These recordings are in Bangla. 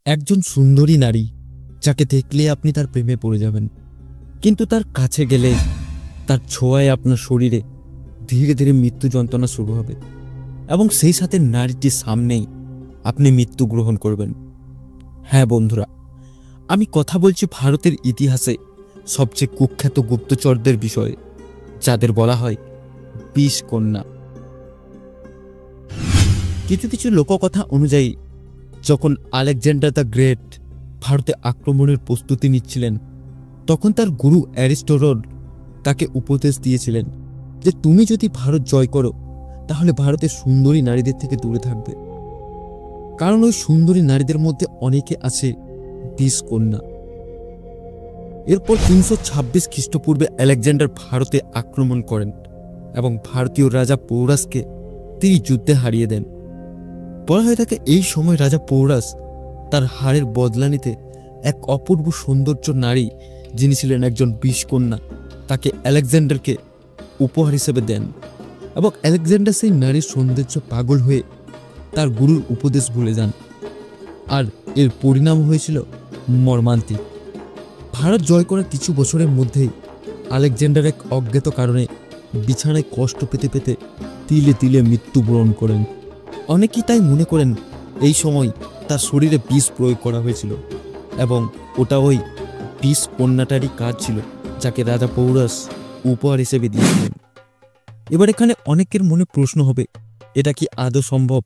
একজন সুন্দরী নারী যাকে দেখলে আপনি তার প্রেমে পড়ে যাবেন, কিন্তু তার কাছে গেলে তার ছোঁয়ায় আপনার শরীরে ধীরে ধীরে মৃত্যু যন্ত্রণা শুরু হবে এবং সেই সাথে নারীটির সামনেই আপনি মৃত্যু গ্রহণ করবেন। হ্যাঁ বন্ধুরা, আমি কথা বলছি ভারতের ইতিহাসে সবচেয়ে কুখ্যাত গুপ্তচরদের বিষয়ে, যাদের বলা হয় 20 কন্যা। কিছু কিছু লোককথা অনুযায়ী যখন আলেকজান্ডার দ্য গ্রেট ভারতে আক্রমণের প্রস্তুতি নিচ্ছিলেন, তখন তার গুরু অ্যারিস্টটল তাকে উপদেশ দিয়েছিলেন যে তুমি যদি ভারত জয় করো তাহলে ভারতের সুন্দরী নারীদের থেকে দূরে থাকবে, কারণ ওই সুন্দরী নারীদের মধ্যে অনেকে আছে 20 কন্যা। এরপর 326 খ্রিস্টপূর্বে আলেকজান্ডার ভারতে আক্রমণ করেন এবং ভারতীয় রাজা পৌরাসকে তিনি যুদ্ধে হারিয়ে দেন। বলা হয়ে থাকে এই সময় রাজা পৌরাস তার হারের বদলা নিতে এক অপূর্ব সৌন্দর্য নারী, যিনি ছিলেন একজন 20 কন্যা, তাকে আলেকজান্ডারকে উপহার হিসেবে দেন এবং আলেকজান্ডার সেই নারীর সৌন্দর্য পাগল হয়ে তার গুরুর উপদেশ ভুলে যান, আর এর পরিণাম হয়েছিল মর্মান্তিক। ভারত জয় করার কিছু বছরের মধ্যেই আলেকজান্ডার এক অজ্ঞাত কারণে বিছানায় কষ্ট পেতে পেতে তিলে তিলে মৃত্যুবরণ করেন। অনেকেই তাই মনে করেন এই সময় তার শরীরে বিষ প্রয়োগ করা হয়েছিল এবং ওটা ওই 20 কন্যাটারই কাজ ছিল, যাকে রাজা পৌরাস উপহার হিসেবে দিয়েছিলেন। এবার এখানে অনেকের মনে প্রশ্ন হবে, এটা কি আদৌ সম্ভব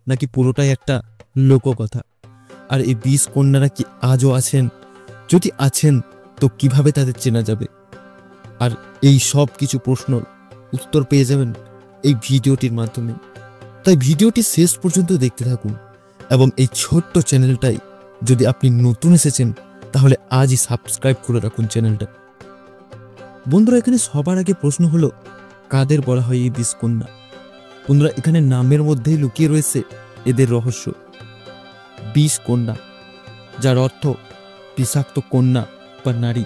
নাকি পুরোটাই একটা লোককথা? আর এই 20 কন্যারা কি আজও আছেন? যদি আছেন তো কিভাবে তাদের চেনা যাবে? আর এই সব কিছু প্রশ্নর উত্তর পেয়ে যাবেন এই ভিডিওটির মাধ্যমে। তাই ভিডিওটি শেষ পর্যন্ত দেখতে থাকুন এবং এই ছোট্ট চ্যানেলটাই যদি আপনি নতুন এসেছেন তাহলে আজই সাবস্ক্রাইব করে রাখুন চ্যানেলটা। বন্ধুরা, এখানে সবার আগে প্রশ্ন হলো, কাদের বলা হয় এই 20 কন্যা? বন্ধুরা, এখানে নামের মধ্যেই লুকিয়ে রয়েছে এদের রহস্য। 20 কন্যা, যার অর্থ বিষাক্ত কন্যা বা নারী,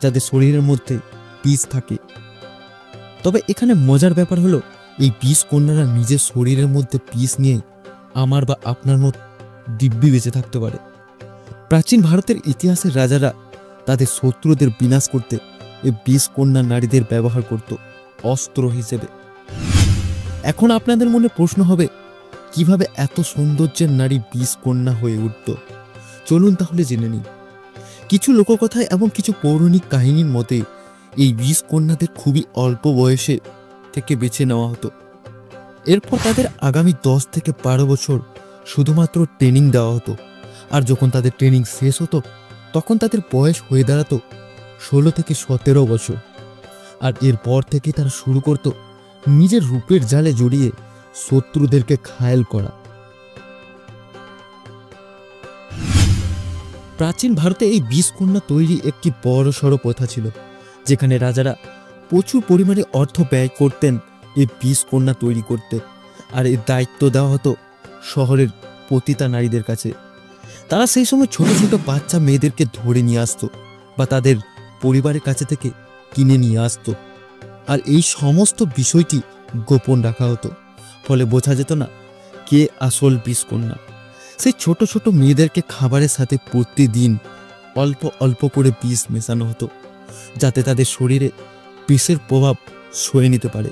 যাদের শরীরের মধ্যে বিষ থাকে। তবে এখানে মজার ব্যাপার হলো, এই 20 কন্যারা নিজের শরীরের মধ্যে বিষ নিয়ে আমার বা আপনার মতো দিব্যি বেঁচে থাকতে পারে। প্রাচীন ভারতের ইতিহাসের রাজারা তাদের শত্রুদের বিনাশ করতে এই 20 কন্যা নারীদের ব্যবহার করত অস্ত্র হিসেবে। এখন আপনাদের মনে প্রশ্ন হবে, কিভাবে এত সৌন্দর্যের নারী 20 কন্যা হয়ে উঠত? চলুন তাহলে জেনে নিই। কিছু লোককথায় এবং কিছু পৌরাণিক কাহিনীর মতে এই 20 কন্যাদের খুবই অল্প বয়সে থেকে বেছে নেওয়া হতো। এরপর তাদের আগামী 10 থেকে 12 বছর শুধুমাত্র ট্রেনিং দেওয়া হতো, আর যখন তাদের ট্রেনিং শেষ হতো তখন তাদের বয়স হয়ে দাঁড়াতো 16 থেকে 17 বছর। আর এরপর থেকে তারা শুরু করত নিজের রূপের জালে জড়িয়ে শত্রুদেরকে ঘায়েল করা। প্রাচীন ভারতে এই 20 কন্যা তৈরি একটি বড়সড় প্রথা ছিল, যেখানে রাজারা প্রচুর পরিমাণে অর্থ ব্যয় করতেন এই 20 কন্যা তৈরি করতে, আর এর দায়িত্ব দেওয়া হতো শহরের পতিতা নারীদের কাছে। তারা সেই সময় ছোট ছোট বাচ্চা মেয়েদেরকে ধরে নিয়ে আসতো বা তাদের পরিবারের কাছে থেকে কিনে নিয়ে আসতো, আর এই সমস্ত বিষয়টি গোপন রাখা হতো, ফলে বোঝা যেত না কে আসল 20 কন্যা। সেই ছোট ছোট মেয়েদেরকে খাবারের সাথে প্রতিদিন অল্প অল্প করে বিষ মেশানো হতো, যাতে তাদের শরীরে বিষের প্রভাব সয়ে নিতে পারে।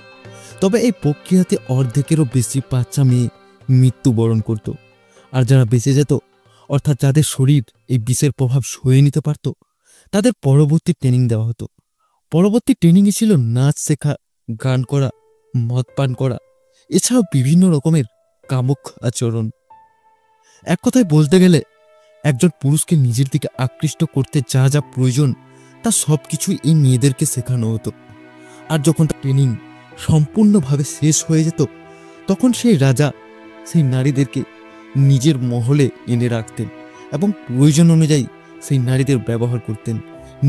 তবে এই প্রক্রিয়াতে অর্ধেকেরও বেশি বাচ্চা মেয়ে মৃত্যুবরণ করত, আর যারা বেঁচে যেত, অর্থাৎ যাদের শরীর এই বিষের প্রভাব সয়ে নিতে পারত, তাদের পরবর্তী ট্রেনিং দেওয়া হতো। পরবর্তী ট্রেনিংয়ে ছিল নাচ শেখা, গান করা, মদ পান করা, এছাড়াও বিভিন্ন রকমের কামুক আচরণ। এক কথায় বলতে গেলে একজন পুরুষকে নিজের দিকে আকৃষ্ট করতে যা যা প্রয়োজন তা সব কিছুই এই মেয়েদেরকে শেখানো হতো। আর যখন তার ট্রেনিং সম্পূর্ণভাবে শেষ হয়ে যেত, তখন সেই রাজা সেই নারীদেরকে নিজের মহলে এনে রাখতেন এবং প্রয়োজন অনুযায়ী সেই নারীদের ব্যবহার করতেন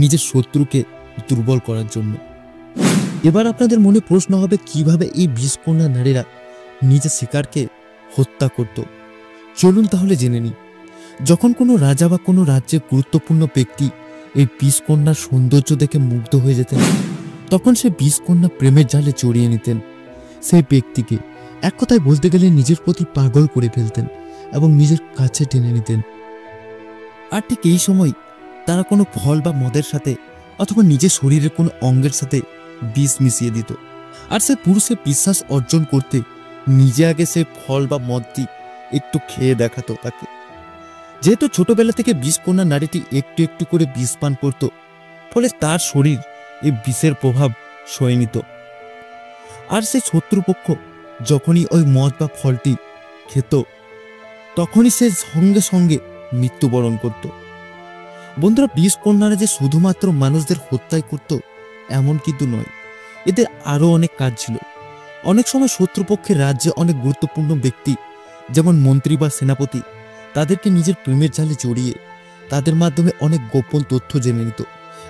নিজের শত্রুকে দুর্বল করার জন্য। এবার আপনাদের মনে প্রশ্ন হবে, কিভাবে এই 20 কন্যা নারীরা নিজের শিকারকে হত্যা করত? চলুন তাহলে জেনে নিই। যখন কোনো রাজা বা কোনো রাজ্যের গুরুত্বপূর্ণ ব্যক্তি এই 20 কন্যার সৌন্দর্য দেখে মুগ্ধ হয়ে যেতেন, তখন সে 20 কন্যা প্রেমের জালে জড়িয়ে নিতেন। সেই ব্যক্তিকে এক কথায় বলতে গেলে নিজের প্রতি পাগল করে ফেলতেন এবং নিজের কাছে টেনে নিতেন। আর ঠিক এই সময় তারা কোনো ফল বা মদের সাথে অথবা নিজের শরীরের কোনো অঙ্গের সাথে বিষ মিশিয়ে দিত। আর সে পুরুষের বিশ্বাস অর্জন করতে নিজে আগে সে ফল বা মদটি একটু খেয়ে দেখাতো তাকে। যেহেতু ছোটবেলা থেকে বিষকন্যা নারীটি একটু একটু করে বিষ পান করত, ফলে তার শরীর এই বিষের প্রভাব সয়ে নিত। আর সেই শত্রুপক্ষ যখনই ওই মদ বা ফলটি খেত, তখনই সে সঙ্গে সঙ্গে মৃত্যুবরণ করত। বন্ধুরা, বিষকন্যারা যে শুধুমাত্র মানুষদের হত্যাই করত এমন কিন্তু নয়, এদের আরও অনেক কাজ ছিল। অনেক সময় শত্রুপক্ষের রাজ্যে অনেক গুরুত্বপূর্ণ ব্যক্তি, যেমন মন্ত্রী বা সেনাপতি, তাদেরকে নিজের প্রেমের জালে জড়িয়ে তাদের মাধ্যমে অনেক গোপন তথ্য জেনে নিত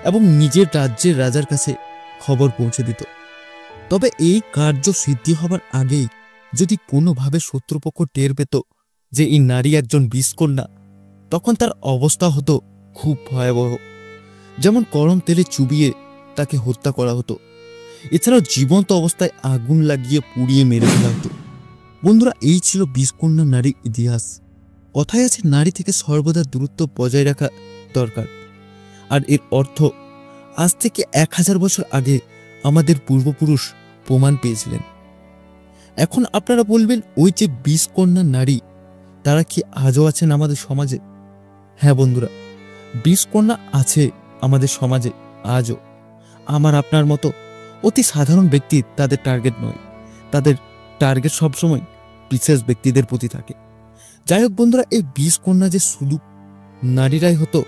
এবং নিজের রাজ্যের রাজার কাছে খবর পৌঁছে দিত। তবে এই কার্য সিদ্ধি হবার আগেই যদি কোনোভাবে শত্রুপক্ষ টের পেত যে এই নারী একজন বিষকন্যা, তখন তার অবস্থা হতো খুব ভয়াবহ। যেমন গরম তেলে চুবিয়ে তাকে হত্যা করা হতো, এছাড়াও জীবন্ত অবস্থায় আগুন লাগিয়ে পুড়িয়ে মেরে ফেলা হতো। বন্ধুরা, এই ছিল বিষকন্যা নারীর ইতিহাস। কথায় আছে, নারী থেকে সর্বদা দূরত্ব বজায় রাখা দরকার। আর এর অর্থ আজ থেকে 1000 বছর আগে আমাদের পূর্বপুরুষ প্রমাণ পেয়েছিলেন। এখন আপনারা বলবেন, ওই যে বিষকন্যা নারী, তারা কি আজও আছেন আমাদের সমাজে? হ্যাঁ বন্ধুরা, বিষকন্যা আছে আমাদের সমাজে আজও। আমার আপনার মতো অতি সাধারণ ব্যক্তি তাদের টার্গেট নয়, তাদের টার্গেট সবসময় বিশেষ ব্যক্তিদের প্রতি থাকে। যাই হোক বন্ধুরা, এই বিষকন্যা যে শুধু নারীরাই হতো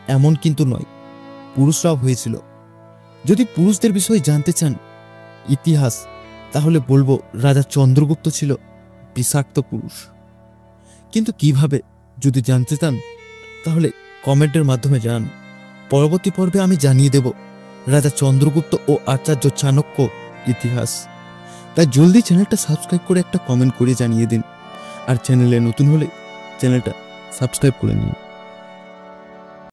এমন কিন্তু নয়, পুরুষরাও হয়েছিল। যদি পুরুষদের বিষয়ে জানতে চান ইতিহাস, তাহলে বলবো রাজা চন্দ্রগুপ্ত ছিল বিষাক্ত পুরুষ। কিন্তু কিভাবে, যদি জানতে চান তাহলে কমেন্টের মাধ্যমে জানান। পরবর্তী পর্বে আমি জানিয়ে দেব রাজা চন্দ্রগুপ্ত ও আচার্য চাণক্য ইতিহাস। তাই জলদি চ্যানেলটা সাবস্ক্রাইব করে একটা কমেন্ট করে জানিয়ে দিন। আর চ্যানেলে নতুন হলে চ্যানেলটা সাবস্ক্রাইব করে নিন।